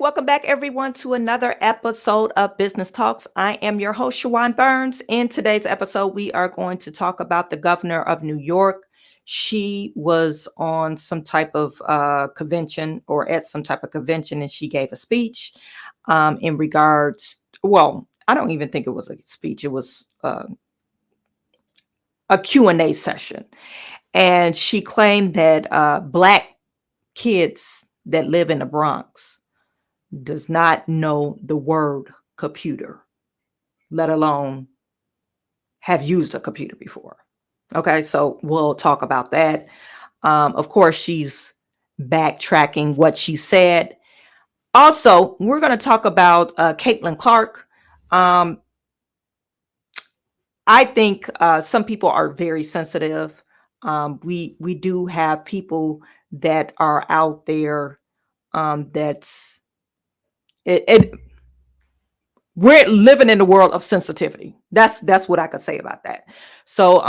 Welcome back, everyone, to another episode of Business Talks. I am your host, Chawanne Burns. In today's episode, we are going to talk about the governor of New York. She was on some type of convention, or at some type of convention, and she gave a speech in regards, well, I don't even think it was a speech. It was a Q&A session. And she claimed that Black kids that live in the Bronx does not know the word computer, let alone have used a computer before. Okay, so we'll talk about that. Of course, she's backtracking what she said. Also, we're going to talk about Caitlin Clark. I think some people are very sensitive. We do have people that are out there that's it. We're living in the world of sensitivity. That's what I could say about that. So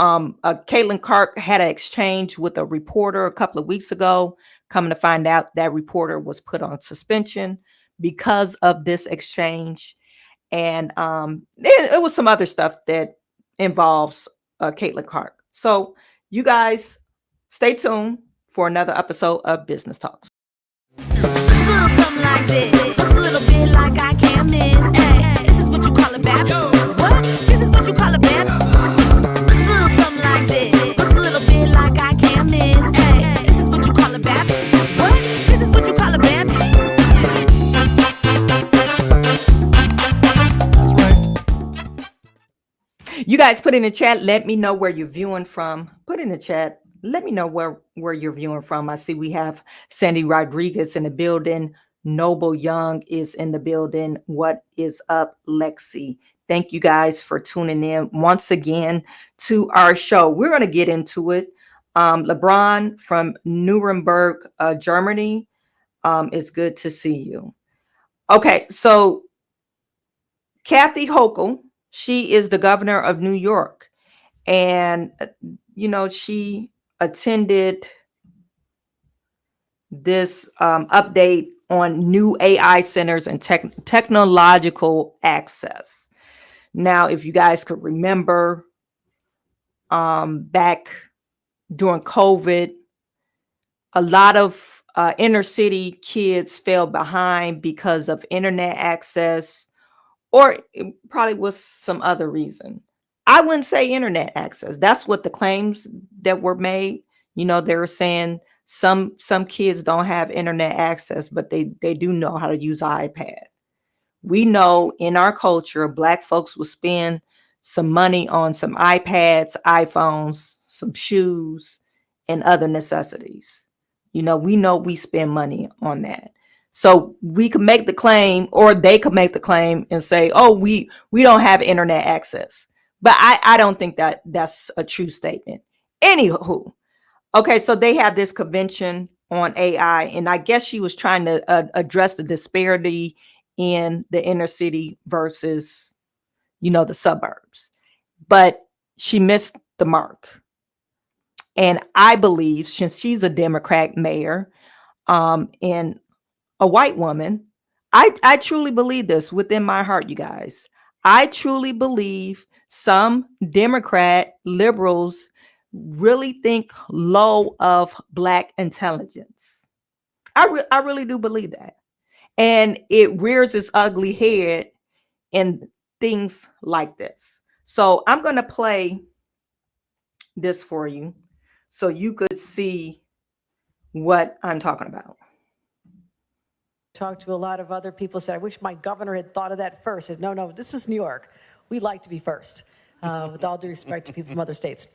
Caitlin Clark had an exchange with a reporter a couple of weeks ago. Coming to find out, that reporter was put on suspension because of this exchange. And it was some other stuff that involves Caitlin Clark. So you guys stay tuned for another episode of Business Talks. Something like this. Looks a little bit like I can't miss. Hey, this is what you call a bad. What? This is what you call a bad. Something like this. Looks a little bit like I can't miss. Hey, this is what you call a bad. What? This is what you call a bad. You guys put in the chat. Let me know where you're viewing from. Put in the chat. Let me know where you're viewing from. I see we have Sandy Rodriguez in the building. Noble Young is in the building. What is up, Lexi? Thank you guys for tuning in once again to our show. We're going to get into it. LeBron from Nuremberg, Germany. It's good to see you. Okay, so Kathy Hochul, she is the governor of New York. And, she attended this update on new AI centers and technological access. Now, if you guys could remember, back during COVID, a lot of inner city kids fell behind because of internet access, or it probably was some other reason. I wouldn't say internet access. That's what the claims that were made. They were saying some kids don't have internet access, but they do know how to use an iPad. We know in our culture, Black folks will spend some money on some iPads, iPhones, some shoes, and other necessities. We know we spend money on that. So we could make the claim, or they could make the claim and say, oh, we don't have internet access. But I don't think that that's a true statement. Anywho, okay, so they have this convention on AI, and I guess she was trying to address the disparity in the inner city versus, the suburbs. But she missed the mark. And I believe, since she's a Democrat mayor and a white woman, I truly believe this within my heart, you guys. I truly believe some Democrat liberals really think low of Black intelligence. I really do believe that. And it rears its ugly head in things like this. So I'm going to play this for you so you could see what I'm talking about. Talked to a lot of other people, said, I wish my governor had thought of that first. I said, no, this is New York. We like to be first, with all due respect to people from other states.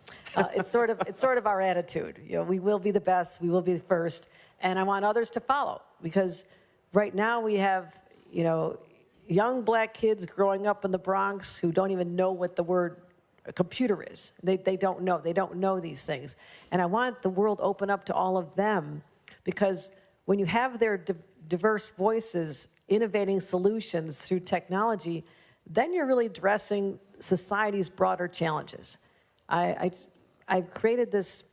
It's sort of our attitude. We will be the best. We will be the first. And I want others to follow, because right now we have, young Black kids growing up in the Bronx who don't even know what the word computer is. They don't know. They don't know these things. And I want the world open up to all of them, because when you have their diverse voices innovating solutions through technology, then you're really addressing society's broader challenges. I've created this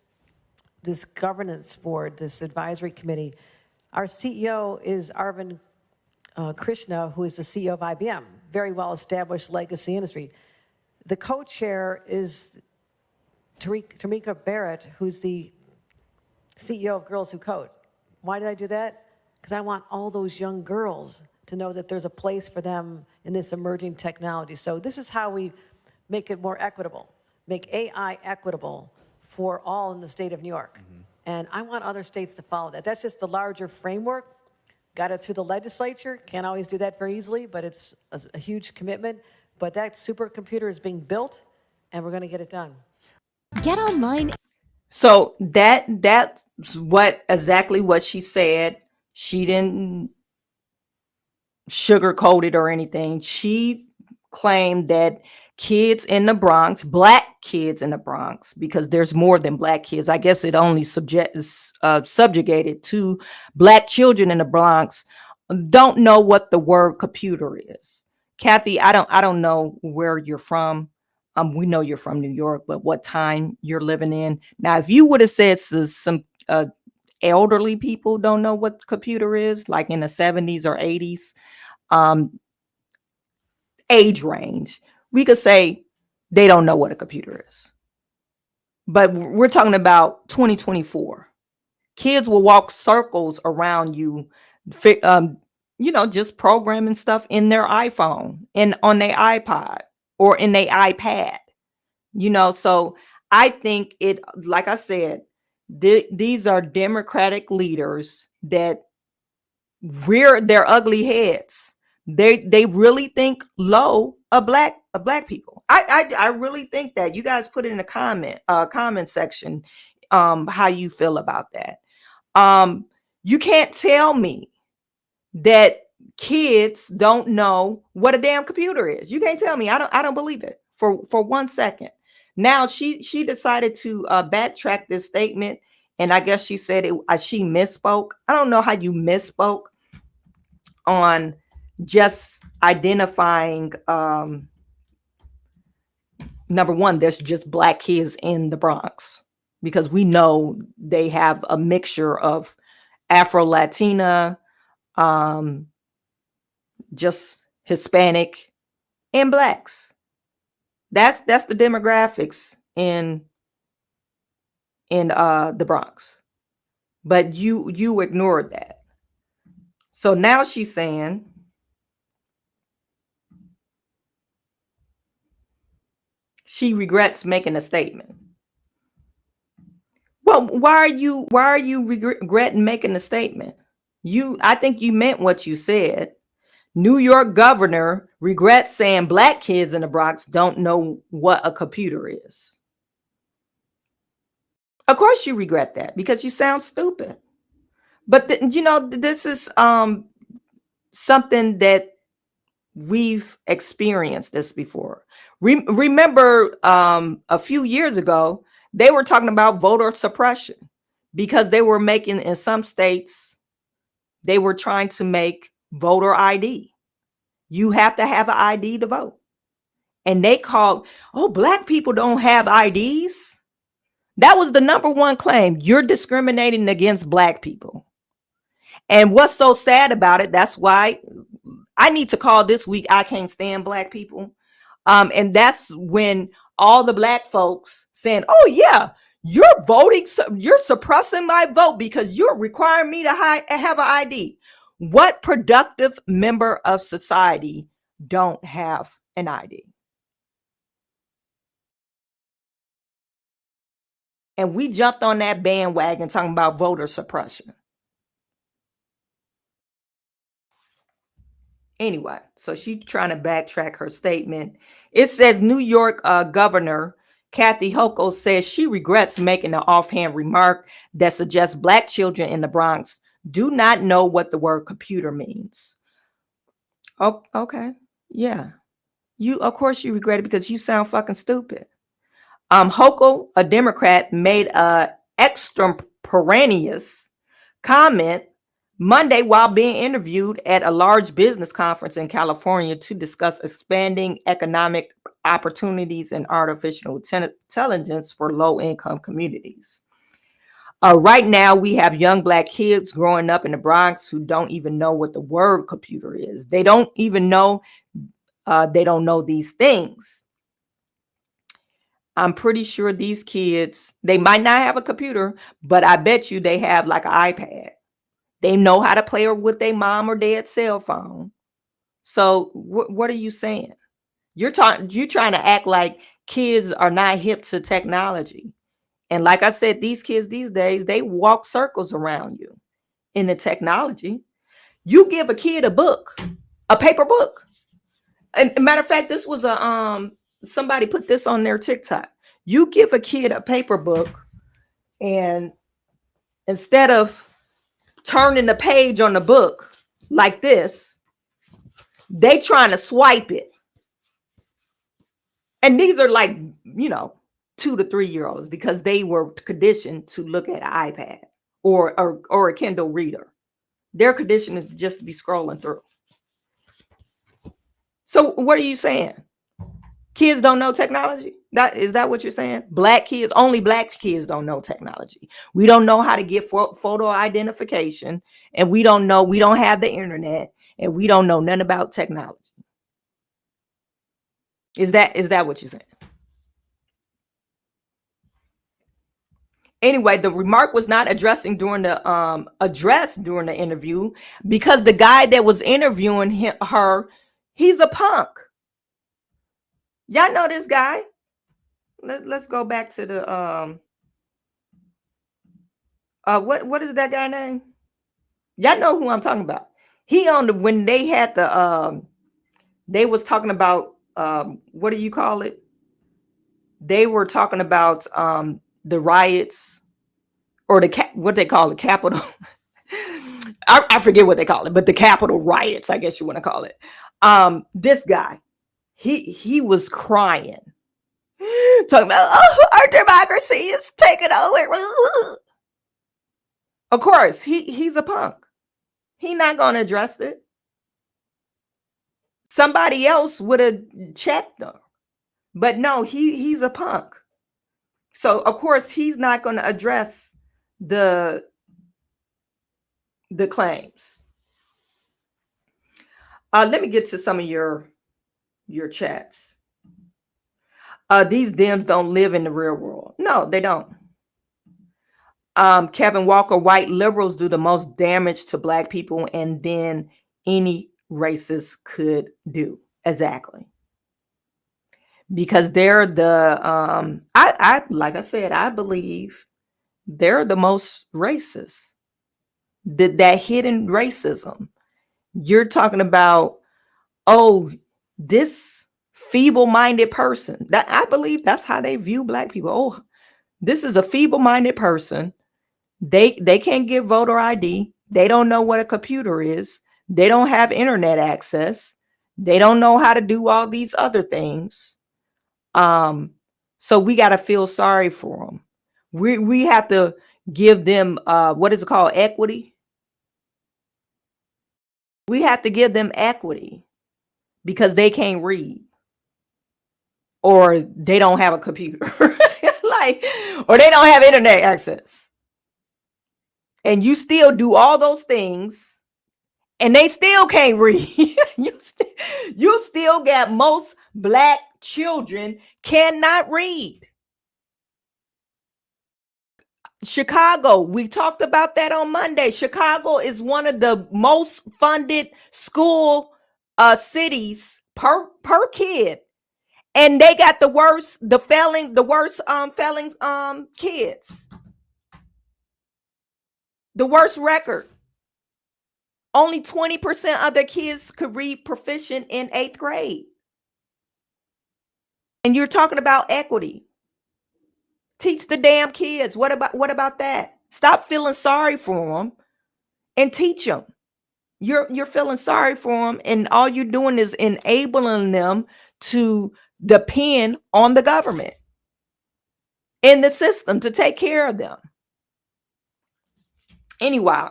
governance board, this advisory committee. Our CEO is Arvind Krishna, who is the CEO of IBM, very well-established legacy industry. The co-chair is Tamika Barrett, who's the CEO of Girls Who Code. Why did I do that? Because I want all those young girls to know that there's a place for them in this emerging technology. So this is how we make it more equitable, make AI equitable for all in the state of New York. And I want other states to follow that. That's just the larger framework. Got it through the legislature. Can't always do that very easily, but it's a huge commitment. But that supercomputer is being built, and we're going to get it done. Get online. So that's exactly what she said. She didn't sugarcoat it or anything. She claimed that kids in the Bronx, black kids in the Bronx, because there's more than black kids. I guess it only subjugated to black children in the Bronx, don't know what the word computer is. Kathy, I don't know where you're from. We know you're from New York, but what time you're living in. Now, if you would have said some elderly people don't know what computer is, like in the 70s or 80s, age range, we could say they don't know what a computer is. But we're talking about 2024. Kids will walk circles around you, just programming stuff in their iPhone and on their iPod or in their iPad. So I think it, like I said, these are Democratic leaders that rear their ugly heads. They really think low of black people. I really think that. You guys put it in the comment section how you feel about that. You can't tell me that kids don't know what a damn computer is. You can't tell me. I don't believe it for 1 second. Now she decided to backtrack this statement, and I guess she said she misspoke. I don't know how you misspoke on just identifying number one, there's just black kids in the Bronx, because we know they have a mixture of Afro-Latina, just Hispanic, and blacks. That's the demographics in the Bronx. But you ignored that. So now she's saying she regrets making a statement. Well, why are you regretting making a statement? I think you meant what you said. New York governor regrets saying black kids in the Bronx don't know what a computer is. Of course you regret that, because you sound stupid. But this is something that we've experienced this before. Remember a few years ago, they were talking about voter suppression, because they were making, in some states, they were trying to make voter ID. You have to have an ID to vote. And they called, black people don't have IDs. That was the number one claim. You're discriminating against black people. And what's so sad about it, that's why I need to call this week I Can't Stand Black People. And that's when all the black folks saying, oh yeah, you're voting, you're suppressing my vote because you're requiring me to have an ID. What productive member of society don't have an ID? And we jumped on that bandwagon talking about voter suppression. Anyway, so she's trying to backtrack her statement. It says New York Governor Kathy Hochul says she regrets making an offhand remark that suggests black children in the Bronx do not know what the word computer means. Oh, okay. Yeah. Of course you regret it, because you sound fucking stupid. Hochul, a Democrat, made a extemporaneous comment Monday while being interviewed at a large business conference in California to discuss expanding economic opportunities in artificial intelligence for low-income communities. Right now, we have young black kids growing up in the Bronx who don't even know what the word computer is. They don't even know, they don't know these things. I'm pretty sure these kids, they might not have a computer, but I bet you they have like an iPad. They know how to play with their mom or dad's cell phone. So what are you saying? You're trying to act like kids are not hip to technology. And like I said, these kids these days, they walk circles around you in the technology. You give a kid a book, a paper book. And matter of fact, this was a somebody put this on their TikTok. You give a kid a paper book, and instead of turning the page on the book like this, they trying to swipe it. And these are like, 2 to 3 year olds, because they were conditioned to look at an iPad or a Kindle reader. Their condition is just to be scrolling through. So what are you saying? Kids don't know technology? Is that what you're saying? Only black kids don't know technology. We don't know how to get photo identification, and we don't have the internet, and we don't know nothing about technology. Is that what you're saying? Anyway, the remark was not addressed during the interview, because the guy that was interviewing her, he's a punk. Y'all know this guy. Let's go back to the what is that guy name? Y'all know who I'm talking about. He when they had the they was talking about what do you call it? They were talking about the riots, or what they call it, Capitol. I forget what they call it, but the Capitol riots, I guess you want to call it. This guy, he was crying, talking about, our democracy is taking over. Of course, he's a punk. He's not going to address it. Somebody else would have checked them, but no, he's a punk. So of course he's not going to address the claims. Let me get to some of your chats. These Dems don't live in the real world. No, they don't. Kevin Walker, white liberals do the most damage to black people and then any racist could do. Exactly. Because they're the I like I said, I believe they're the most racist. That hidden racism. You're talking about, this feeble-minded person. That I believe that's how they view black people. Oh, this is a feeble-minded person. They can't get voter ID. They don't know what a computer is. They don't have internet access. They don't know how to do all these other things. So we got to feel sorry for them. We have to give them what is it called? Equity. We have to give them equity because they can't read, or they don't have a computer, or they don't have internet access. And you still do all those things and they still can't read. you still got most black children cannot read. Chicago, we talked about that on Monday. Chicago is one of the most funded school cities per kid, and they got the worst failing kids, the worst record. Only 20% of their kids could read proficient in 8th grade. And you're talking about equity. Teach the damn kids. What about that? Stop feeling sorry for them and teach them. You're feeling sorry for them, and all you're doing is enabling them to depend on the government and the system to take care of them. Anyway,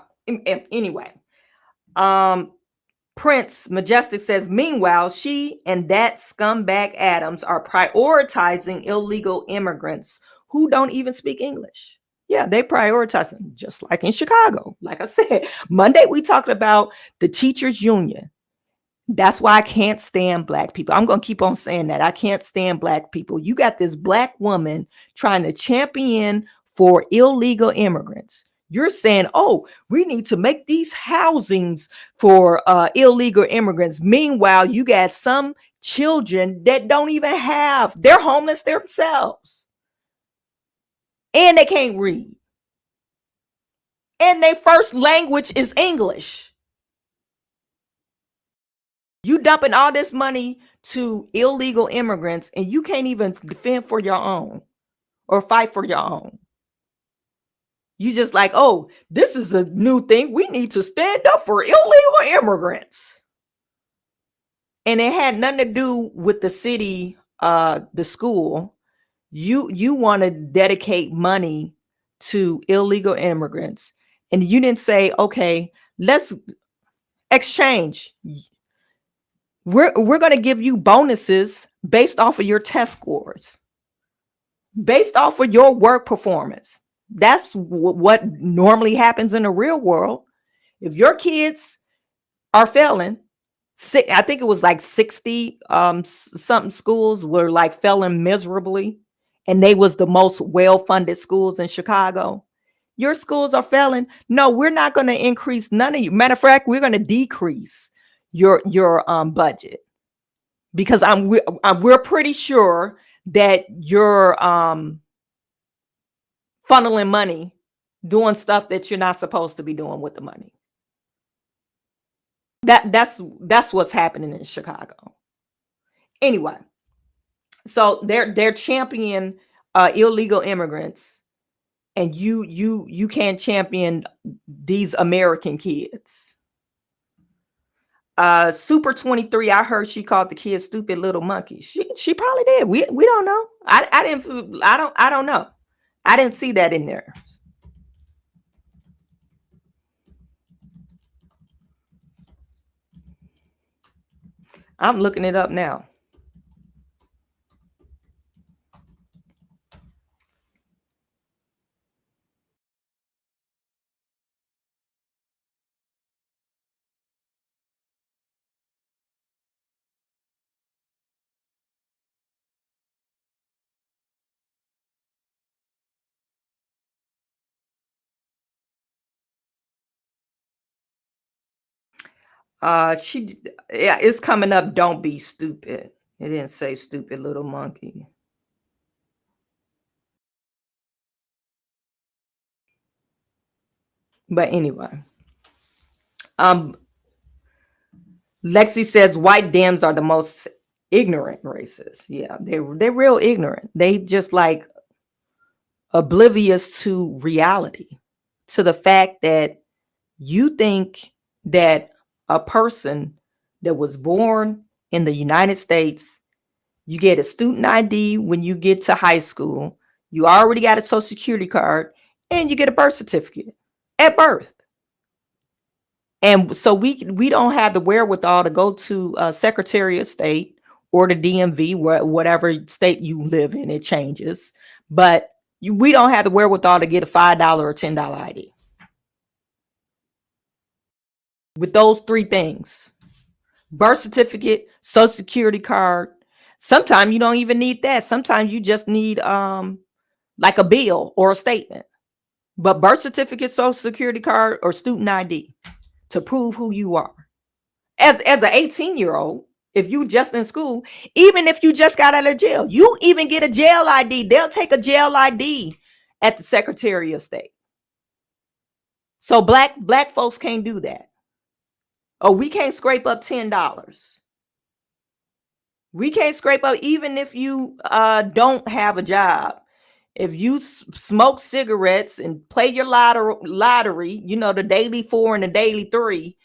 Prince Majestic says, meanwhile, she and that scumbag Adams are prioritizing illegal immigrants who don't even speak English. Yeah, they prioritize them, just like in Chicago. Like I said, Monday we talked about the teachers union. That's why I can't stand black people. I'm going to keep on saying that. I can't stand black people. You got this black woman trying to champion for illegal immigrants. You're saying, oh, we need to make these housings for illegal immigrants. Meanwhile, you got some children that don't even have, they're homeless themselves. And they can't read. And their first language is English. You dumping all this money to illegal immigrants and you can't even defend for your own or fight for your own. You just like, oh, this is a new thing. We need to stand up for illegal immigrants. And it had nothing to do with the city, the school. You want to dedicate money to illegal immigrants. And you didn't say, okay, let's exchange. We're going to give you bonuses based off of your test scores, based off of your work performance. That's what normally happens in the real world. If your kids are failing, I think it was like 60 something schools were like failing miserably, and they was the most well-funded schools in Chicago. Your schools are failing. No, we're not going to increase none of you. Matter of fact, we're going to decrease your budget. Because we're pretty sure that you're funneling money, doing stuff that you're not supposed to be doing with the money. That's what's happening in Chicago. Anyway, so they're championing illegal immigrants, and you can't champion these American kids. Super 23, I heard she called the kids stupid little monkeys. She probably did. We don't know. I don't know. I didn't see that in there. I'm looking it up now. Yeah, it's coming up. Don't be stupid. It didn't say stupid little monkey. But anyway, Lexi says white Dems are the most ignorant races. Yeah, they're real ignorant. They just like oblivious to reality, to the fact that you think that a person that was born in the United States, you get a student ID when you get to high school, you already got a social security card, and you get a birth certificate at birth. And so we don't have the wherewithal to go to Secretary of State or the DMV, whatever state you live in, it changes. But we don't have the wherewithal to get a $5 or $10 ID. With those three things: birth certificate, social security card. Sometimes you don't even need that. Sometimes you just need like a bill or a statement. But birth certificate, social security card, or student ID to prove who you are. As an 18-year-old, if you just in school, even if you just got out of jail, you even get a jail ID. They'll take a jail ID at the Secretary of State. So black folks can't do that. Oh, we can't scrape up $10. We can't scrape up, even if you don't have a job. If you smoke cigarettes and play your lottery, you know, the daily 4 and the daily 3,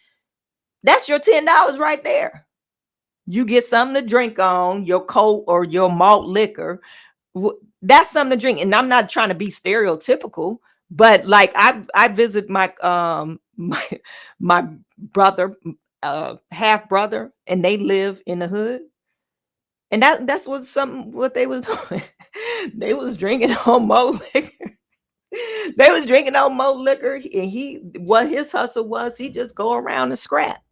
that's your $10 right there. You get something to drink on, your Coke or your malt liquor. That's something to drink. And I'm not trying to be stereotypical, but like I visit my my brother, half brother, and they live in the hood. And that's what they was doing. They was drinking on malt liquor. They was drinking on malt liquor, and what his hustle was, he just go around and scrap.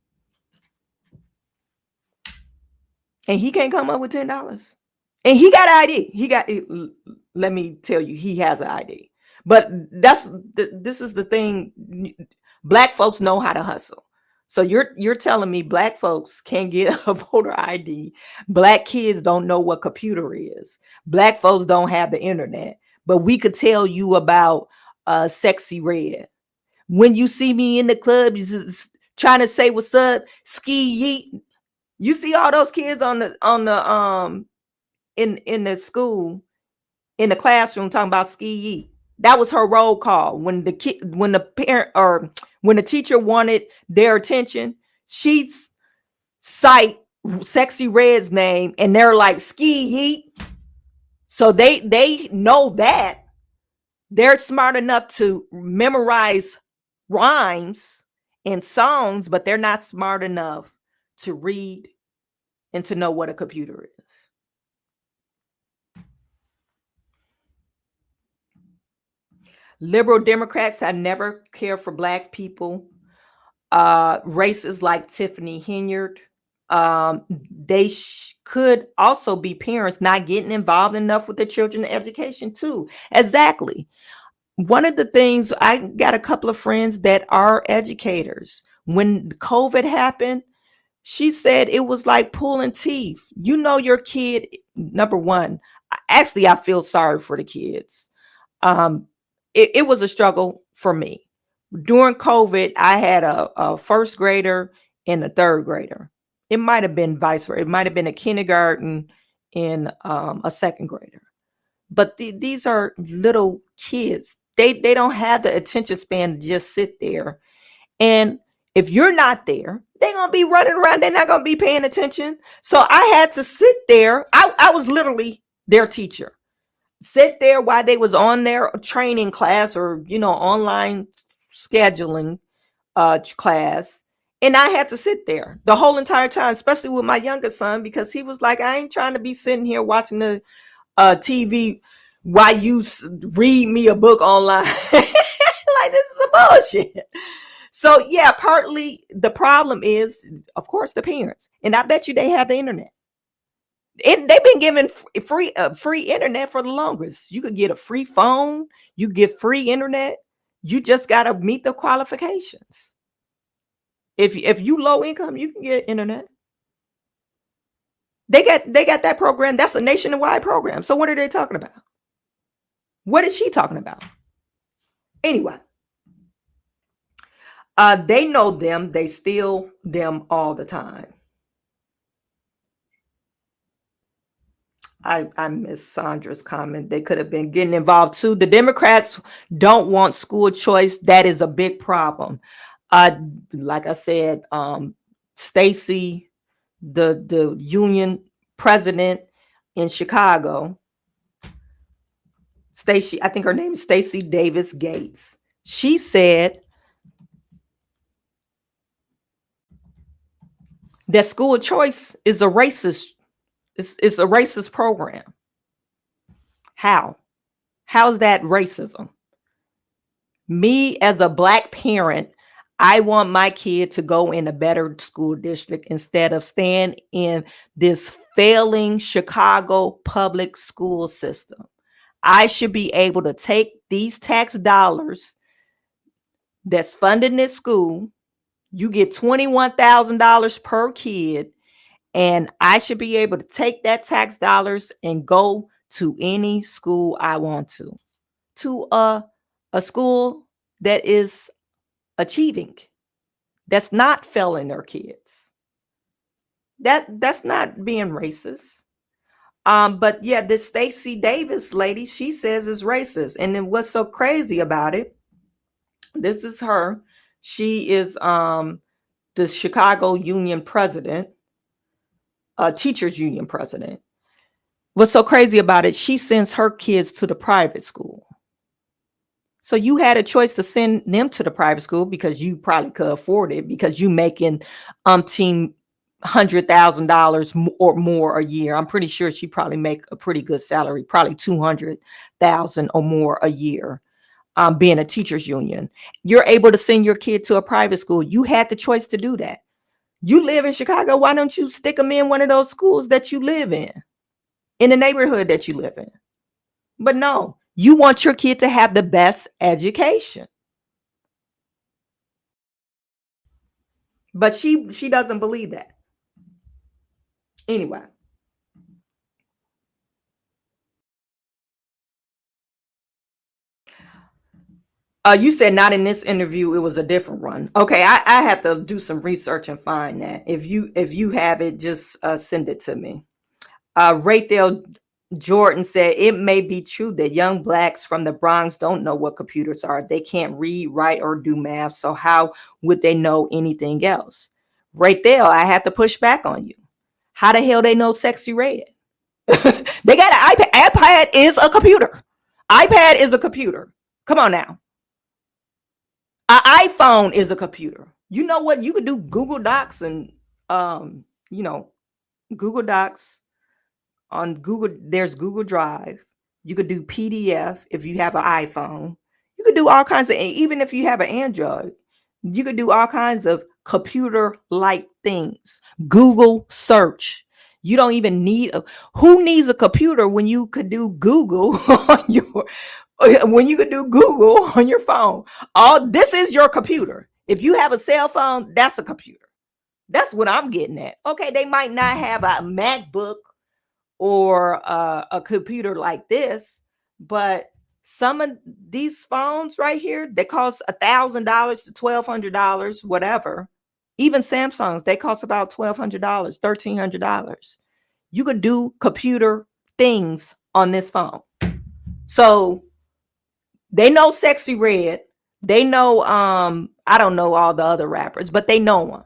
and he can't come up with $10. And he got an ID. Let me tell you, he has an ID. But this is the thing. Black folks know how to hustle. So you're telling me black folks can't get a voter ID. Black kids don't know what computer is. Black folks don't have the internet. But we could tell you about Sexy Red. When you see me in the club, you just trying to say what's up, ski yeet. You see all those kids on the in the school, in the classroom, talking about ski yeet. That was her roll call. When the parent or when the teacher wanted their attention, she'd cite Sexy Red's name, and they're like, ski yeet. So they know that. They're smart enough to memorize rhymes and songs, but they're not smart enough to read and to know what a computer is. Liberal Democrats have never cared for black people. Racists like Tiffany Henyard, they could also be parents not getting involved enough with their children's education too. Exactly. One of the things, I got a couple of friends that are educators. When COVID happened, she said it was like pulling teeth. You know, your kid, number one, actually, I feel sorry for the kids. It was a struggle for me. During COVID, I had a first grader and a third grader. It might have been vice versa. It might have been a kindergarten and a second grader. But these are little kids. They don't have the attention span to just sit there. And if you're not there, they're going to be running around. They're not going to be paying attention. So I had to sit there. I was literally their teacher. Sit there while they was on their training class or, online scheduling class. And I had to sit there the whole entire time, especially with my youngest son, because he was like, I ain't trying to be sitting here watching the TV while you read me a book online. Like, this is a bullshit. So yeah, partly the problem is, of course, the parents. And I bet you they have the internet. And they've been given free internet for the longest. You could get a free phone. You get free internet. You just got to meet the qualifications. If you low income, you can get internet. They got that program. That's a nationwide program. So what are they talking about? What is she talking about? Anyway, they know them. They steal them all the time. I miss Sandra's comment. They could have been getting involved too. The Democrats don't want school choice. That is a big problem. Like I said, Stacey, the union president in Chicago, Stacey, I think her name is Stacey Davis Gates. She said that school choice is a racist. It's a racist program. How's that racism? Me as a black parent, I want my kid to go in a better school district instead of staying in this failing Chicago public school system. I should be able to take these tax dollars that's funding this school. You get $21,000 per kid. And I should be able to take that tax dollars and go to any school I want to a school that is achieving, that's not failing their kids. That's not being racist. But yeah, this Stacey Davis lady, she says is racist. And then what's so crazy about it? This is her. She is the Chicago Union president. Teachers union president. What's so crazy about it? She sends her kids to the private school. So you had a choice to send them to the private school because you probably could afford it, because you making $100,000 or more a year. I'm pretty sure she probably make a pretty good salary, probably $200,000 or more a year. Being a teachers union, you're able to send your kid to a private school. You had the choice to do that. You live in Chicago. Why don't you stick them in one of those schools that you live in the neighborhood that you live in? But no, you want your kid to have the best education. But she doesn't believe that. Anyway. You said not in this interview, it was a different one. Okay, I have to do some research and find that. If you have it, just send it to me. Raythel Jordan said it may be true that young blacks from the Bronx don't know what computers are. They can't read, write, or do math. So how would they know anything else? Raythel, I have to push back on you. How the hell they know Sexy Red? They got an iPad. iPad is a computer. iPad is a computer. Come on now. An iPhone is a computer. You know what? You could do Google Docs and Google Docs on Google. There's Google Drive. You could do PDF if you have an iPhone. You could do all kinds of, even if you have an Android, you could do all kinds of computer-like things. Google search. You don't even need who needs a computer when you could do Google on your phone. This is your computer. If you have a cell phone, that's a computer. That's what I'm getting at. Okay, they might not have a MacBook or a computer like this, but some of these phones right here, they cost $1,000 to $1,200, whatever. Even Samsungs, they cost about $1,200, $1,300. You could do computer things on this phone. So they know Sexy Red. They know I don't know all the other rappers, but they know them.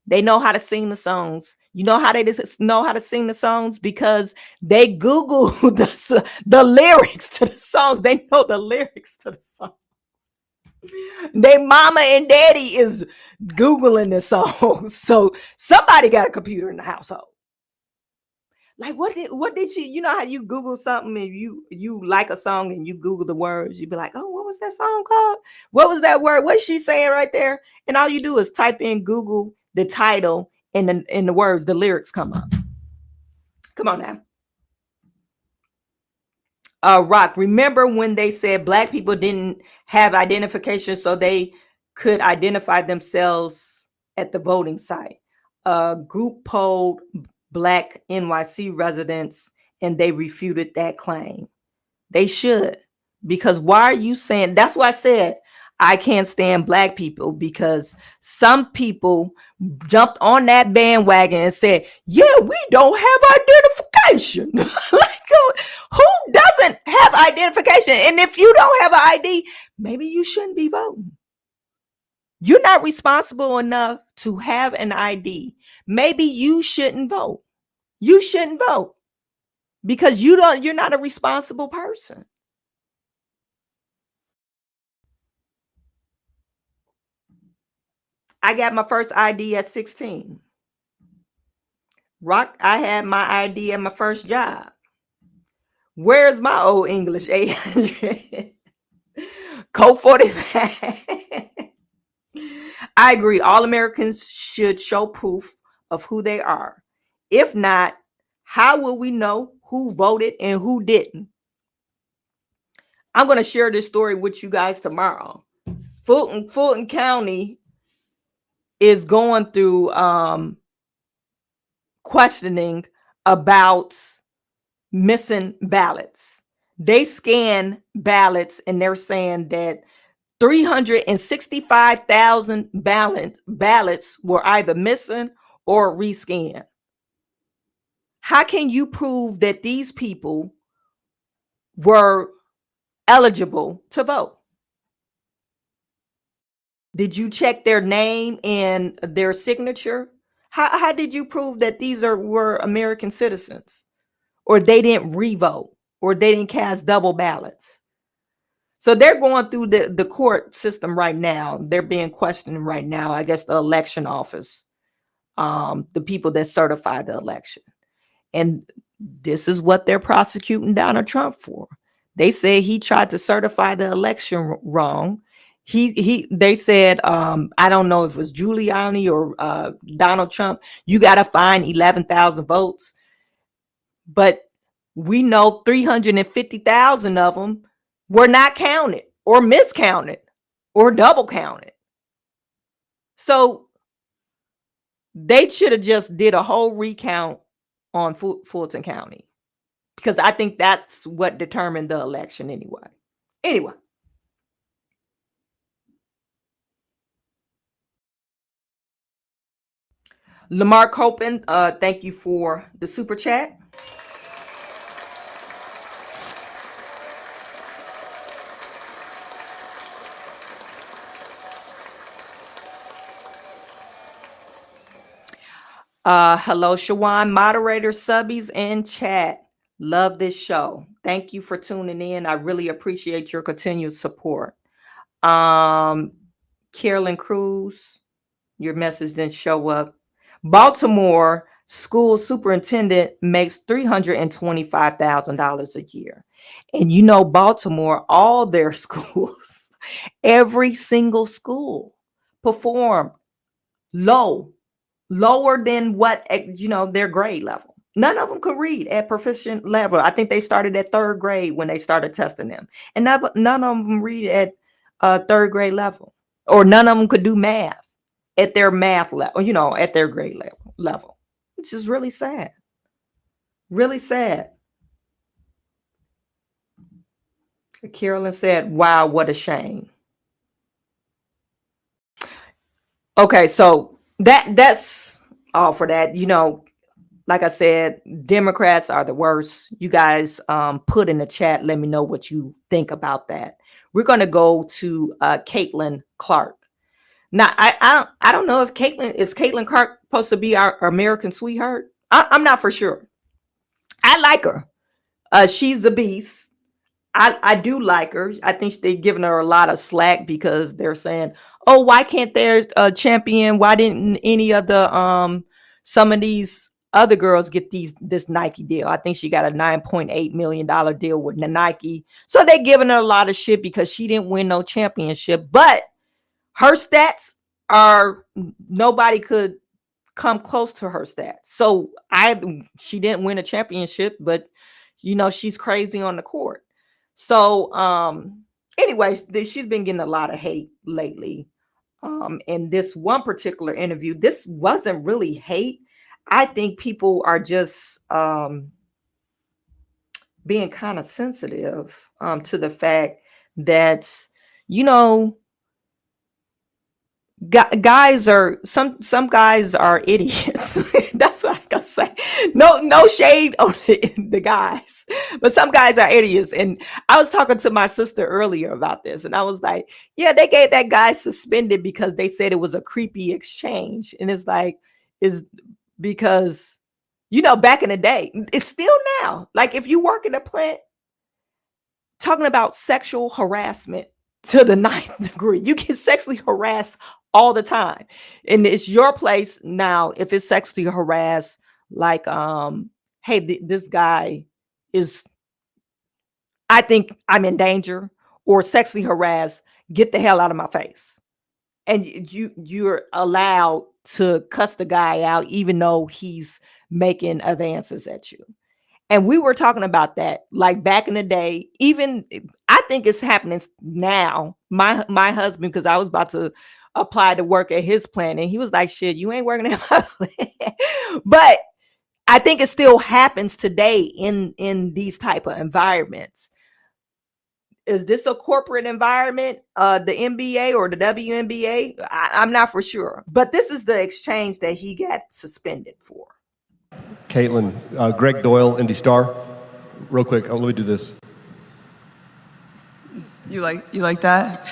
They know how to sing the songs. You know how they know how to sing the songs? Because they Google the lyrics to the songs. They know the lyrics to the song. Their mama and daddy is Googling the songs. So somebody got a computer in the household. Like what did she, you know how you Google something and you like a song and you Google the words, you'd be like, oh, what was that song called? What was that word? What's she saying right there? And all you do is type in Google the title and the words, the lyrics come up. Come on now. Rock, remember when they said black people didn't have identification so they could identify themselves at the voting site? Group polled Black NYC residents and they refuted that claim. They should, because why are you saying, that's why I said I can't stand black people, because some people jumped on that bandwagon and said, yeah, we don't have identification. Like, who doesn't have identification? And if you don't have an ID, maybe you shouldn't be voting. You're not responsible enough to have an ID. Maybe you shouldn't vote. You shouldn't vote because you're not a responsible person. I got my first ID at 16. Rock, I had my ID at my first job. Where's my old English 800? Code 45. I agree. All Americans should show proof of who they are. If not, how will we know who voted and who didn't? I'm going to share this story with you guys tomorrow. Fulton County is going through questioning about missing ballots. They scan ballots and they're saying that 365,000 ballots were either missing or rescanned. How can you prove that these people were eligible to vote? Did you check their name and their signature? How did you prove that these were American citizens, or they didn't revote, or they didn't cast double ballots? So they're going through the court system right now. They're being questioned right now. I guess the election office, the people that certify the election. And this is what they're prosecuting Donald Trump for. They say he tried to certify the election wrong. They said, I don't know if it was Giuliani or Donald Trump, you got to find 11,000 votes. But we know 350,000 of them were not counted or miscounted or double counted. So they should have just did a whole recount on Fulton County, because I think that's what determined the election anyway. Anyway. Lamar Copen, thank you for the super chat. Hello, Chawanne, moderators, subbies, and chat. Love this show. Thank you for tuning in. I really appreciate your continued support. Carolyn Cruz, your message didn't show up. Baltimore school superintendent makes $325,000 a year. And you know, Baltimore, all their schools, every single school perform lower than what, their grade level. None of them could read at proficient level. I think they started at third grade when they started testing them. And none of them read at third grade level, or none of them could do math at their math level, at their grade level, which is really sad. Really sad. Carolyn said, wow, what a shame. Okay, so that's all for that. Like I said, Democrats are the worst. You guys put in the chat, let me know what you think about that. We're going to go to Caitlin Clark. Now, I don't know if Caitlin Clark supposed to be our American sweetheart? I'm not for sure. I like her. She's a beast. I do like her. I think they're giving her a lot of slack because they're saying, oh, why can't there's a champion? Why didn't any of the some of these other girls get this Nike deal? I think she got a $9.8 million deal with Nike. So they're giving her a lot of shit because she didn't win no championship. But her stats are, nobody could come close to her stats. So she didn't win a championship, but she's crazy on the court. So anyways, she's been getting a lot of hate lately. In this one particular interview, this wasn't really hate. I think people are just being kind of sensitive to the fact that, guys are some guys are idiots. That's what I gotta say. No shade on the guys, but some guys are idiots. And I was talking to my sister earlier about this, and I was like, yeah, they gave that guy suspended because they said it was a creepy exchange. And it's like, is because back in the day, it's still now, like if you work in a plant, talking about sexual harassment to the 9th degree, you get sexually harassed all the time, and it's your place now. If it's sexually harassed, like, hey, this guy is, I think I'm in danger, or sexually harassed, get the hell out of my face. And you're allowed to cuss the guy out, even though he's making advances at you. And we were talking about that, like back in the day. Even I think it's happening now. My husband, because I was about to apply to work at his plant, and he was like, "Shit, you ain't working at my plant." But I think it still happens today in these type of environments. Is this a corporate environment, the NBA or the WNBA? I'm not for sure. But this is the exchange that he got suspended for. Caitlin, Greg Doyle, Indy Star. Real quick, let me do this. You like that?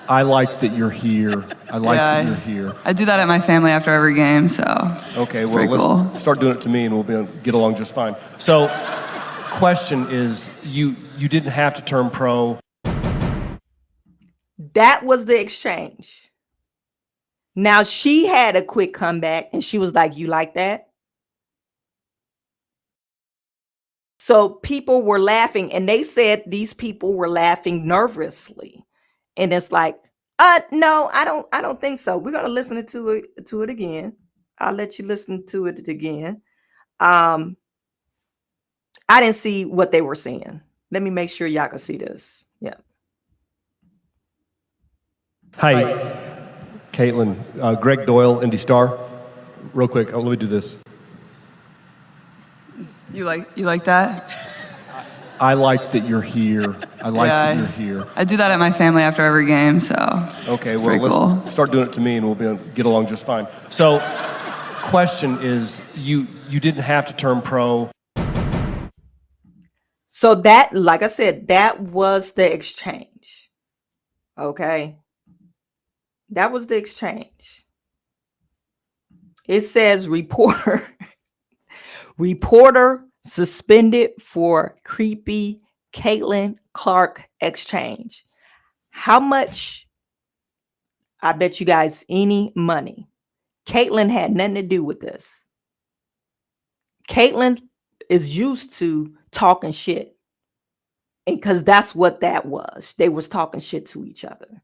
I like that you're here. I like that you're here. I do that at my family after every game, so. Okay, it's well, let's cool. start doing it to me, and we'll get along just fine. So, question is, you didn't have to turn pro. That was the exchange. Now she had a quick comeback, and she was like, "You like that?" So people were laughing, and they said these people were laughing nervously. And it's like, no, I don't think so. We're gonna listen to it again. I'll let you listen to it again. I didn't see what they were saying. Let me make sure y'all can see this. Yeah. Hi, Caitlin. Greg Doyle, Indy Star. Real quick, let me do this. You like that? I like that you're here. I like that you're here. I do that at my family after every game, so. Okay, it's well, pretty let's cool. start doing it to me and we'll get along just fine. So, question is, you didn't have to turn pro. So that, like I said, that was the exchange. Okay. That was the exchange. It says reporter suspended for creepy Caitlin Clark exchange. How much? I bet you guys any money. Caitlin had nothing to do with this. Caitlin is used to talking shit. And because that's what that was. They was talking shit to each other.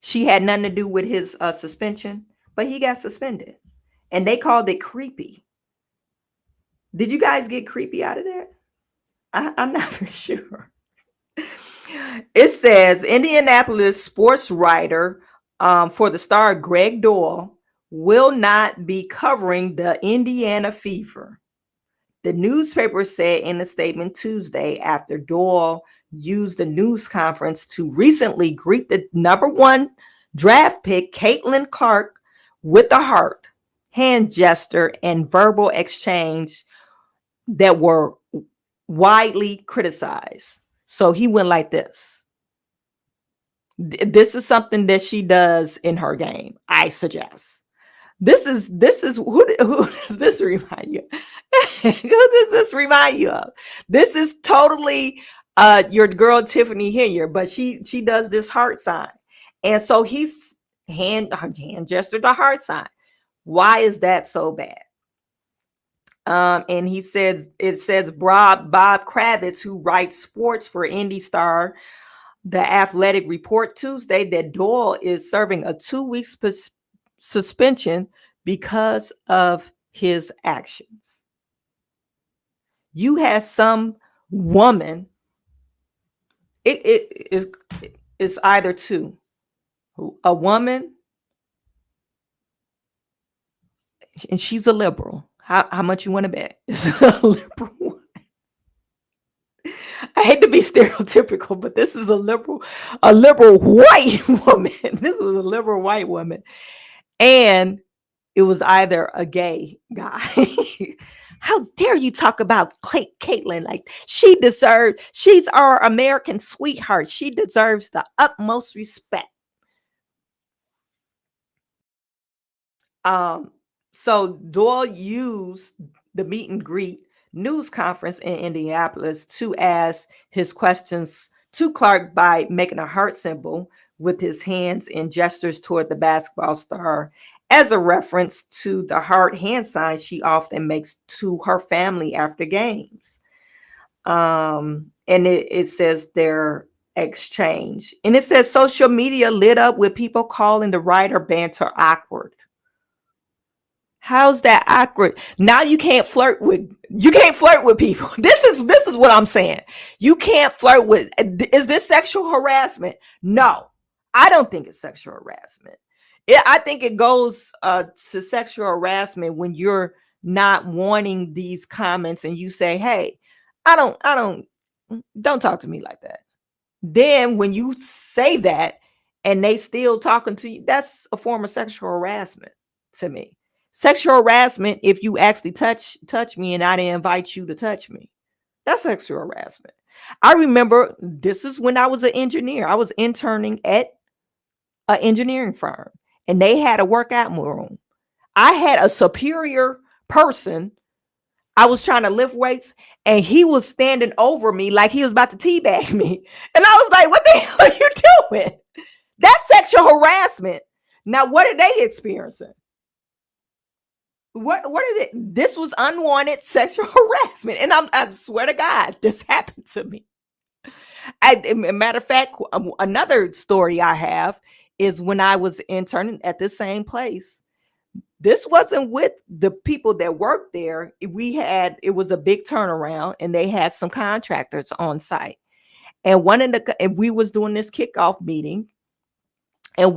She had nothing to do with his suspension, but he got suspended. And they called it creepy. Did you guys get creepy out of there? I'm not for sure. It says Indianapolis sports writer for the Star, Greg Doyle, will not be covering the Indiana Fever. The newspaper said in a statement Tuesday after Doyle used the news conference to recently greet the #1 draft pick, Caitlin Clark, with a heart, hand gesture, and verbal exchange that were widely criticized. So he went like this. This is something that she does in her game, I suggest. This is who does this remind you? Who does this remind you of? This is totally your girl Tiffany Hilliard, but she does this heart sign. And so he's hand gestured the heart sign. Why is that so bad? And he says, it says Bob Kravitz, who writes sports for Indy Star, The Athletic, report Tuesday that Doyle is serving a 2-week suspension because of his actions. You had some woman, it's either two, a woman, and she's a liberal. How much you want to bet? It's a liberal woman. I hate to be stereotypical, but this is a liberal white woman. This is a liberal white woman. And it was either a gay guy. How dare you talk about Caitlin like she's our American sweetheart. She deserves the utmost respect. So Doyle used the meet and greet news conference in Indianapolis to ask his questions to Clark by making a heart symbol with his hands and gestures toward the basketball star as a reference to the heart hand sign she often makes to her family after games. And it says their exchange. And it says social media lit up with people calling the writer banter awkward. How's that awkward? Now you can't flirt with people. This is what I'm saying. You can't flirt with. Is this sexual harassment? No, I don't think it's sexual harassment. I think it goes to sexual harassment when you're not wanting these comments and you say, "Hey, don't talk to me like that." Then when you say that and they still talking to you, that's a form of sexual harassment to me. Sexual harassment if you actually touch me and I didn't invite you to touch me. That's sexual harassment. I remember this is when I was an engineer. I was interning at an engineering firm and they had a workout room. I had a superior person. I was trying to lift weights and he was standing over me like he was about to teabag me. And I was like, what the hell are you doing? That's sexual harassment. Now, what are they experiencing? What is it? This was unwanted sexual harassment. And I swear to God, this happened to me. Matter of fact, another story I have is when I was interning at the same place. This wasn't with the people that worked there. It was a big turnaround, and they had some contractors on site. And we was doing this kickoff meeting, and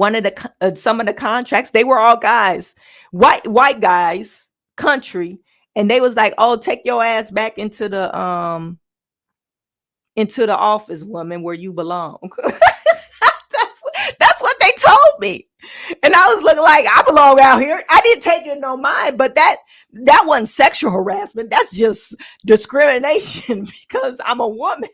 some of the contracts, they were all guys, white guys, country, and they was like, "Oh, take your ass back into the office, woman, where you belong." That's what they told me. And I was looking like I belong out here. I didn't take it no mind, but that wasn't sexual harassment. That's just discrimination because I'm a woman.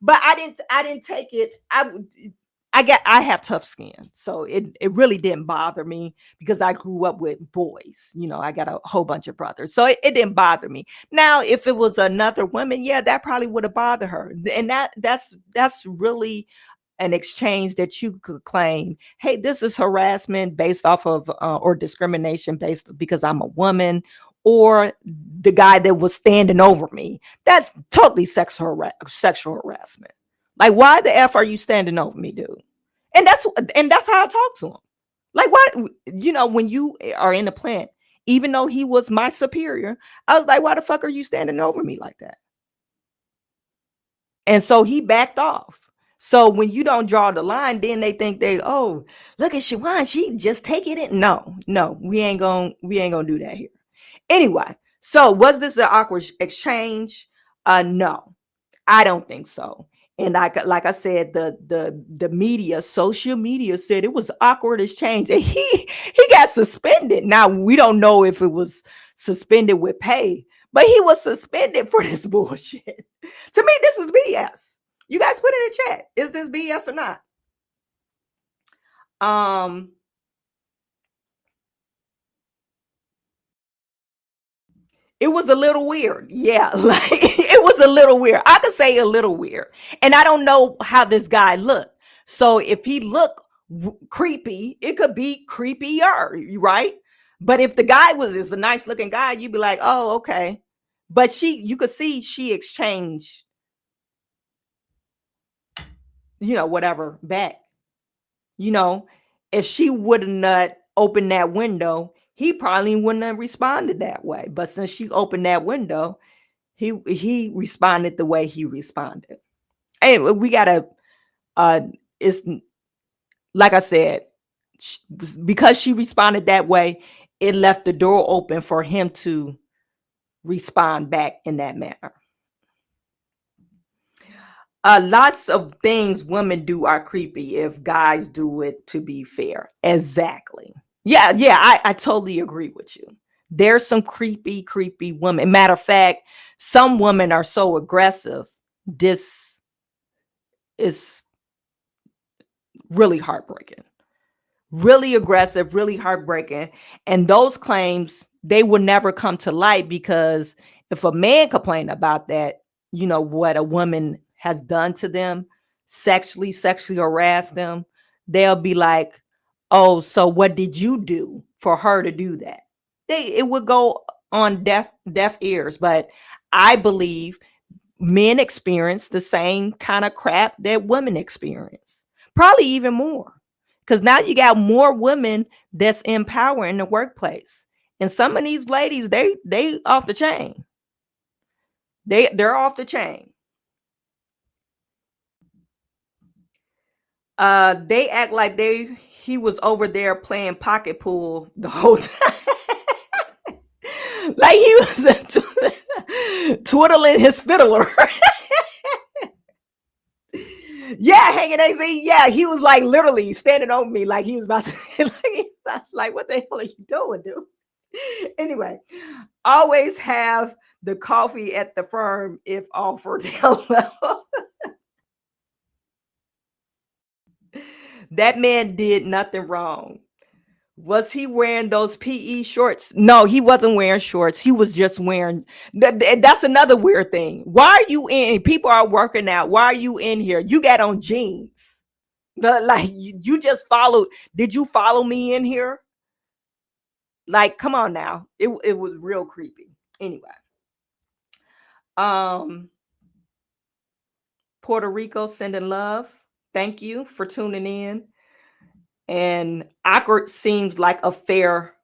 But I didn't take it. I have tough skin, so it really didn't bother me because I grew up with boys. I got a whole bunch of brothers, so it didn't bother me. Now, if it was another woman, yeah, that probably would have bothered her, and that's really an exchange that you could claim. Hey, this is harassment based off of or discrimination based because I'm a woman, or the guy that was standing over me. That's totally sexual harassment. Like, why the F are you standing over me, dude? And that's how I talk to him. Like, what, when you are in the plant, even though he was my superior, I was like, why the fuck are you standing over me like that? And so he backed off. So when you don't draw the line, then they think oh, look at Chawanne, she just take it in. No, we ain't gonna do that here. Anyway, so was this an awkward exchange? No, I don't think so. And like I said, the media, social media said it was awkward exchange, and he got suspended. Now we don't know if it was suspended with pay, but he was suspended for this bullshit. To me, this is BS. You guys put it in chat. Is this BS or not? It was a little weird. Yeah, like it was a little weird. I could say a little weird. And I don't know how this guy looked. So if he looked creepy, it could be creepier, right? But if the guy is a nice looking guy, you'd be like, "Oh, okay." But you could see she exchanged, whatever back. If she would not open that window, he probably wouldn't have responded that way. But since she opened that window, he responded the way he responded. Anyway, we gotta it's like I said, because she responded that way, it left the door open for him to respond back in that manner. Lots of things women do are creepy if guys do it, to be fair. Exactly. Yeah, I totally agree with you. There's some creepy women. Matter of fact, some women are so aggressive. This is really heartbreaking. Really aggressive, really heartbreaking. And those claims, they will never come to light, because if a man complained about that, what a woman has done to them, sexually harass them, they'll be like, "Oh, so what did you do for her to do that?" It would go on deaf ears. But I believe men experience the same kind of crap that women experience, probably even more, because now you got more women that's in power in the workplace, and some of these ladies, they off the chain. They're off the chain. They act like he was over there playing pocket pool the whole time. Like he was twiddling his fiddler. Yeah, hanging AC. Yeah, he was like literally standing over me like he was about to like, what the hell are you doing, dude? Anyway, always have the coffee at the firm if offered. That man did nothing wrong. Was he wearing those PE shorts? No, he wasn't wearing shorts. He was just wearing that's another weird thing. Why are you in? People are working out. Why are you in here? You got on jeans. Like you just followed. Did you follow me in here? Like, come on now. It was real creepy. Anyway. Puerto Rico sending love. Thank you for tuning in. And awkward seems like a fair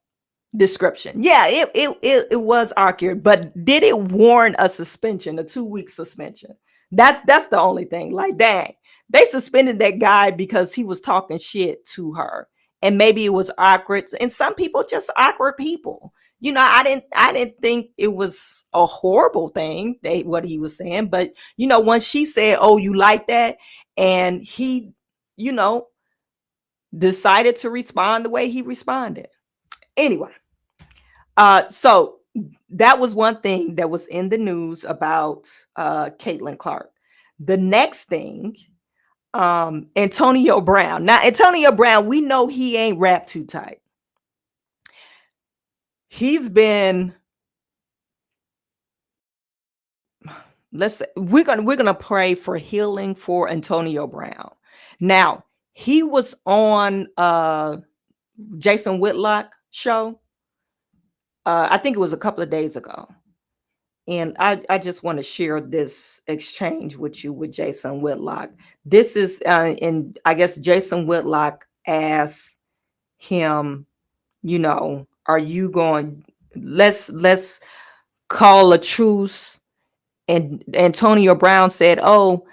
description. Yeah, it was awkward, but did it warrant a suspension, a 2-week suspension? That's the only thing. Like, dang, they suspended that guy because he was talking shit to her, and maybe it was awkward. And some people just awkward people. I didn't think it was a horrible thing what he was saying, but when she said, "Oh, you like that," and he, you know, decided to respond the way he responded. Anyway, so that was one thing that was in the news about Caitlin Clark. The next thing, Antonio Brown. Now, Antonio Brown, we know he ain't wrapped too tight. He's been, we're gonna pray for healing for Antonio Brown. Now, he was on Jason Whitlock show. I think it was a couple of days ago. And I just want to share this exchange with you with Jason Whitlock. This is, and I guess Jason Whitlock asked him, are you going, let's call a truce. And Antonio Brown said, oh,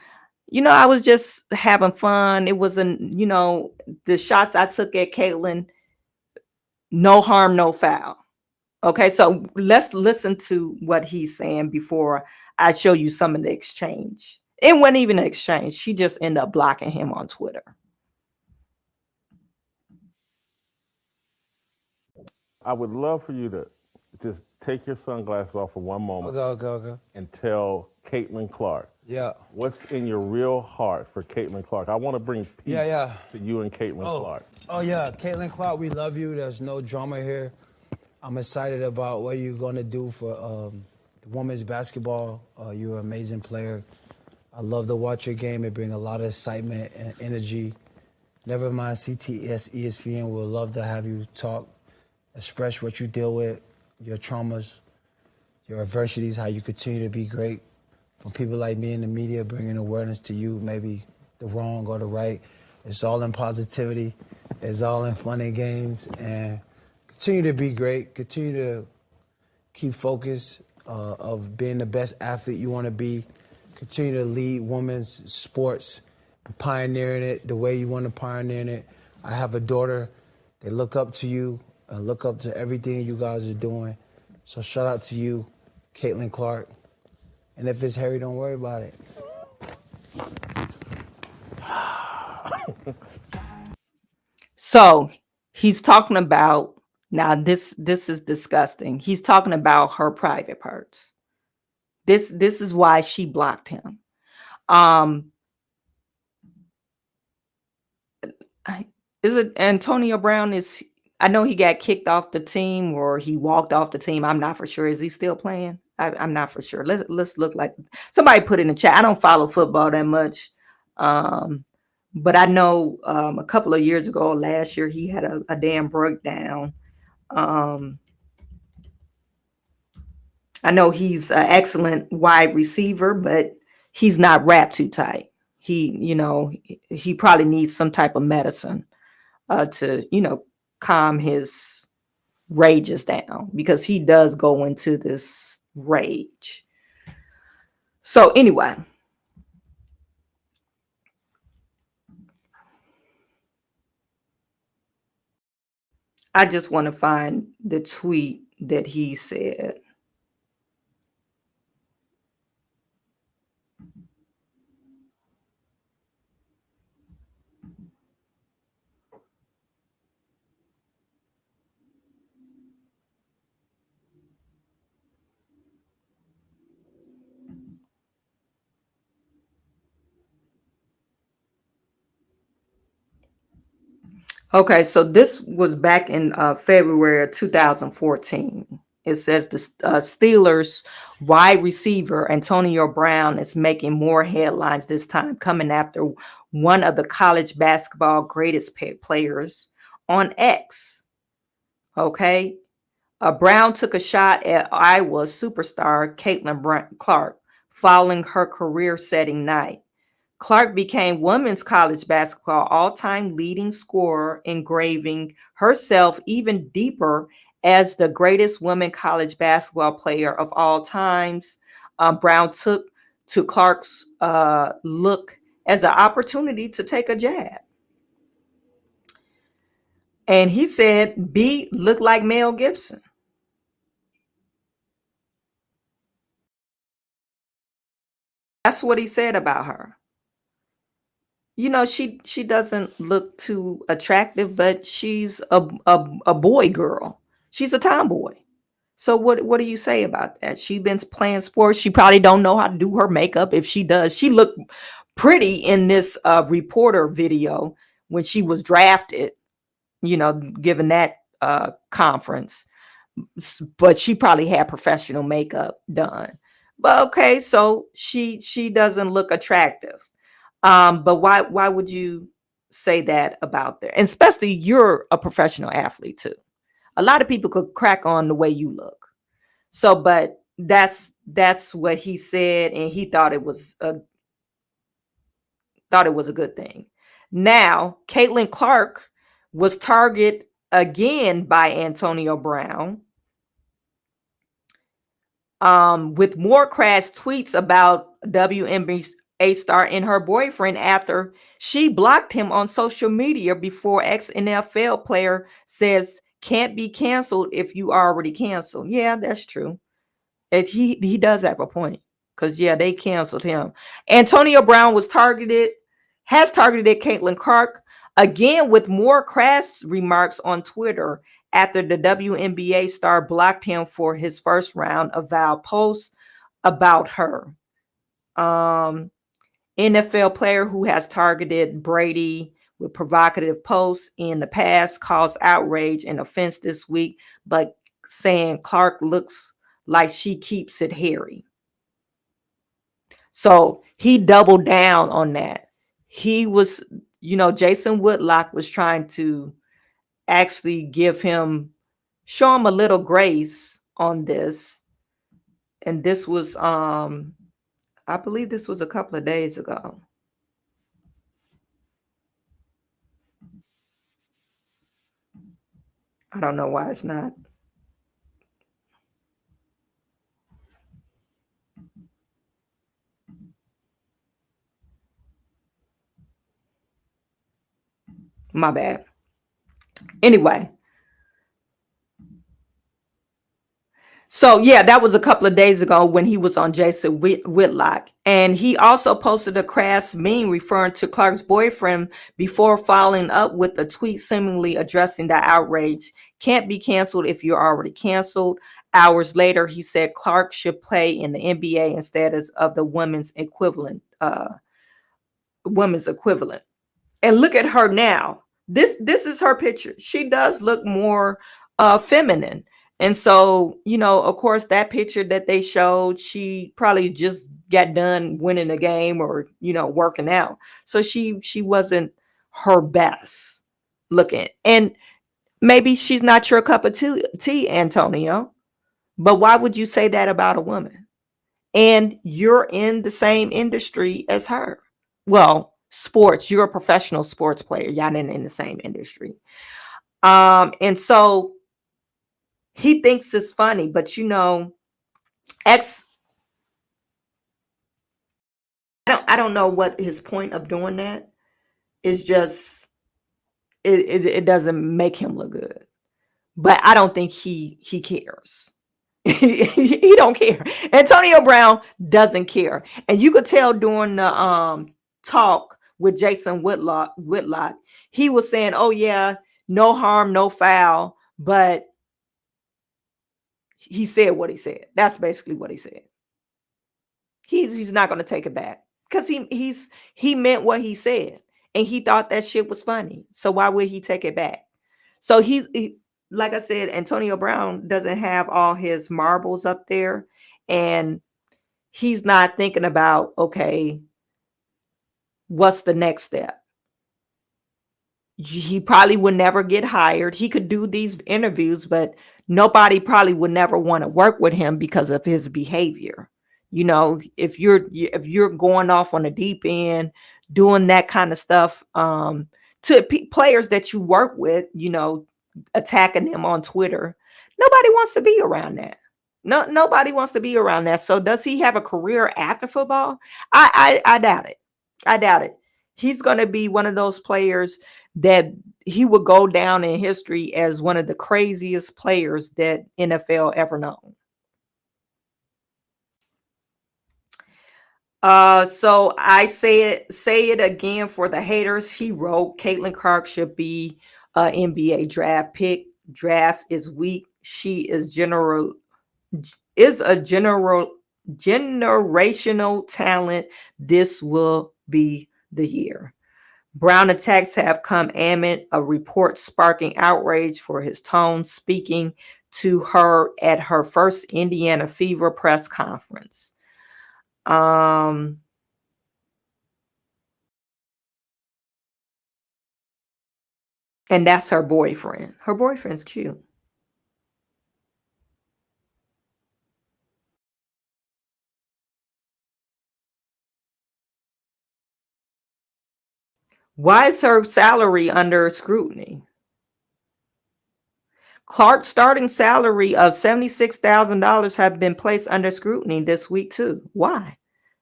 I was just having fun. It wasn't, the shots I took at Caitlin, no harm, no foul. Okay, so let's listen to what he's saying before I show you some of the exchange. It wasn't even an exchange. She just ended up blocking him on Twitter. I would love for you to just take your sunglasses off for one moment Okay. and tell Caitlin Clark. Yeah. What's in your real heart for Caitlin Clark? I want to bring peace to you and Caitlin Clark. Oh, yeah. Caitlin Clark, we love you. There's no drama here. I'm excited about what you're going to do for women's basketball. You're an amazing player. I love to watch your game. It brings a lot of excitement and energy. Never mind CTS, ESPN. We'll love to have you talk, express what you deal with, your traumas, your adversities, how you continue to be great. From people like me in the media bringing awareness to you, maybe the wrong or the right. It's all in positivity. It's all in fun and games. And continue to be great. Continue to keep focused of being the best athlete you want to be. Continue to lead women's sports, pioneering it the way you want to pioneer it. I have a daughter. They look up to you, look up to everything you guys are doing. So shout out to you, Caitlin Clark. And if it's Harry, don't worry about it. So he's talking about, now this is disgusting. He's talking about her private parts. This is why she blocked him. Is it Antonio Brown? I know he got kicked off the team or he walked off the team. I'm not for sure. Is he still playing? I'm not for sure. Let's look, like somebody put in the chat. I don't follow football that much. But I know a couple of years ago, last year, he had a damn breakdown. I know he's an excellent wide receiver, but he's not wrapped too tight. He probably needs some type of medicine to, calm his rages down, because he does go into this rage. So anyway, I just want to find the tweet that he said. Okay, so this was back in February of 2014. It says the Steelers wide receiver Antonio Brown is making more headlines this time, coming after one of the college basketball greatest players on X. Okay, Brown took a shot at Iowa superstar Caitlin Clark following her career-setting night. Clark became women's college basketball all-time leading scorer, engraving herself even deeper as the greatest women college basketball player of all times. Brown took to Clark's look as an opportunity to take a jab. And he said, B looked like Mel Gibson. That's what he said about her. You know, she doesn't look too attractive, but she's a boy girl. She's a tomboy. So what do you say about that? She's been playing sports. She probably don't know how to do her makeup. If she does, she looked pretty in this reporter video when she was drafted, you know, given that conference. But she probably had professional makeup done. But okay, so she doesn't look attractive. But why would you say that about there? And especially you're a professional athlete too. A lot of people could crack on the way you look. So, but that's what he said, and he thought it was a good thing. Now, Caitlin Clark was targeted again by Antonio Brown, with more crass tweets about WNBA star and her boyfriend after she blocked him on social media before ex-NFL player says can't be canceled if you already canceled. Yeah, that's true. He does have a point, because yeah, they canceled him. Antonio Brown has targeted Caitlin Clark again with more crass remarks on Twitter after the WNBA star blocked him for his first round of vile posts about her. NFL player who has targeted Brady with provocative posts in the past caused outrage and offense this week, but saying Clark looks like she keeps it hairy. So he doubled down on that. He was, you know, Jason Whitlock was trying to actually show him a little grace on this. And this was, I believe this was a couple of days ago. I don't know why it's not. My bad. Anyway. So yeah, that was a couple of days ago when he was on Jason Whitlock. And he also posted a crass meme referring to Clark's boyfriend before following up with a tweet seemingly addressing the outrage. Can't be canceled if you're already canceled. Hours later, he said Clark should play in the NBA instead of the women's equivalent. And look at her now. This is her picture. She does look more feminine. And so, you know, of course, that picture that they showed, she probably just got done winning a game or, you know, working out. So she wasn't her best looking. And maybe she's not your cup of tea, Antonio. But why would you say that about a woman? And you're in the same industry as her. Well, sports, you're a professional sports player. Y'all in the same industry. And so he thinks it's funny, but you know, I don't know what his point of doing that is. Just it doesn't make him look good. But I don't think he cares. He don't care. Antonio Brown doesn't care. And you could tell during the talk with Jason Whitlock, he was saying, oh yeah, no harm, no foul, but he said what he said. That's basically what he said. He's not going to take it back, because he meant what he said, and he thought that shit was funny. So why would he take it back? So like I said, Antonio Brown doesn't have all his marbles up there, and he's not thinking about, okay, what's the next step? He probably would never get hired. He could do these interviews, but nobody probably would never want to work with him because of his behavior. You know, if you're going off on the deep end, doing that kind of stuff, to players that you work with, you know, attacking them on Twitter, nobody wants to be around that. No, nobody wants to be around that. So does he have a career after football? I doubt it. I doubt it. He's going to be one of those players that he would go down in history as one of the craziest players that NFL ever known. So I say it again for the haters. He wrote Caitlin Clark should be NBA draft pick. Draft is weak. She is a generational talent. This will be the year. Brown attacks have come amid a report sparking outrage for his tone speaking to her at her first Indiana Fever press conference. And that's her boyfriend. Her boyfriend's cute. Why is her salary under scrutiny? Clark's starting salary of $76,000 have been placed under scrutiny this week too. Why?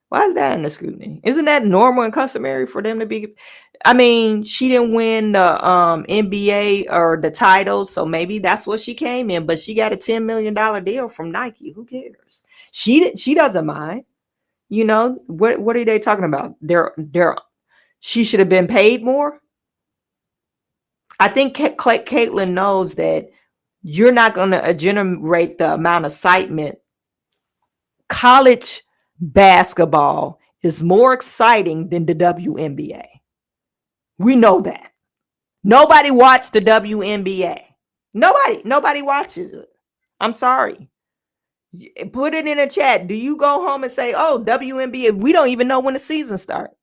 Why is that under scrutiny? Isn't that normal and customary for them to be? I mean, she didn't win the NBA or the title, so maybe that's what she came in. But she got a $10 million deal from Nike. Who cares? She doesn't mind. You know what are they talking about? She should have been paid more. I think Caitlin knows that you're not going to generate the amount of excitement. College basketball is more exciting than the WNBA. We know that. Nobody watched the WNBA. Nobody watches it. I'm sorry. Put it in the chat. Do you go home and say, oh, WNBA, we don't even know when the season starts?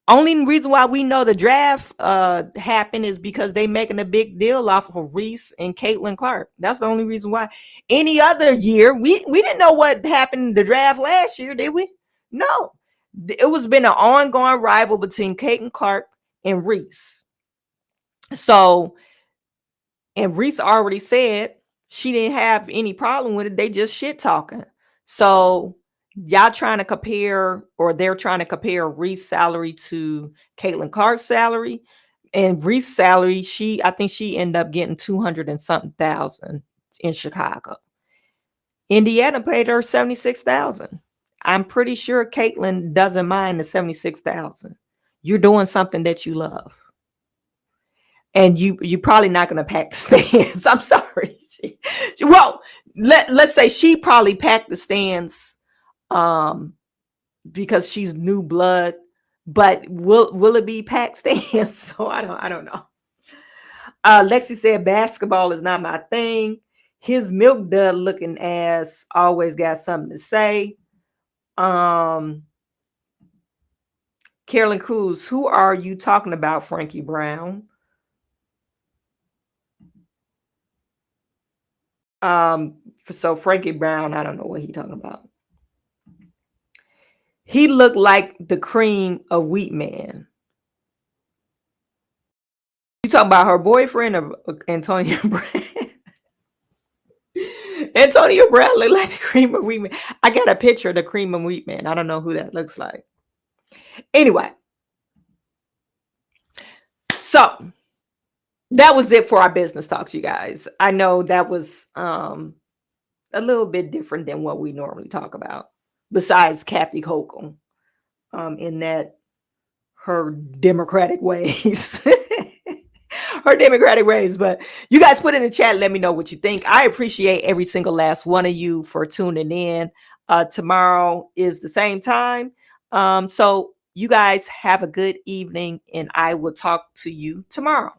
Only reason why we know the draft happened is because they making a big deal off of Reese and Caitlin Clark. That's the only reason why. Any other year, we didn't know what happened in the draft last year, did we? No. It was been an ongoing rival between Caitlin Clark and Reese. So, and Reese already said she didn't have any problem with it. They just shit talking. So y'all trying to compare, or they're trying to compare Reese's salary to Caitlin Clark's salary, and Reese's salary, I think she ended up getting 200 and something thousand in Chicago. Indiana paid her 76,000. I'm pretty sure Caitlin doesn't mind the 76,000. You're doing something that you love, and you're probably not going to pack the stands. I'm sorry. Well, let's say she probably packed the stands because she's new blood, but will it be packed stands? So I don't know. Lexi said basketball is not my thing. His milk dud looking ass always got something to say. Carolyn Cruz, who are you talking about, Frankie Brown? So Frankie Brown, I don't know what he's talking about. He looked like the cream of wheat man. You talking about her boyfriend or Antonio Brown? Antonio Brown looked like the cream of wheat man. I got a picture of the cream of wheat man. I don't know who that looks like. Anyway, so that was it for our business talks, you guys. I know that was a little bit different than what we normally talk about, besides Kathy Hochul, in that her democratic ways. Her democratic ways. But you guys put in the chat, let me know what you think. I appreciate every single last one of you for tuning in. Tomorrow is the same time. So you guys have a good evening, and I will talk to you tomorrow.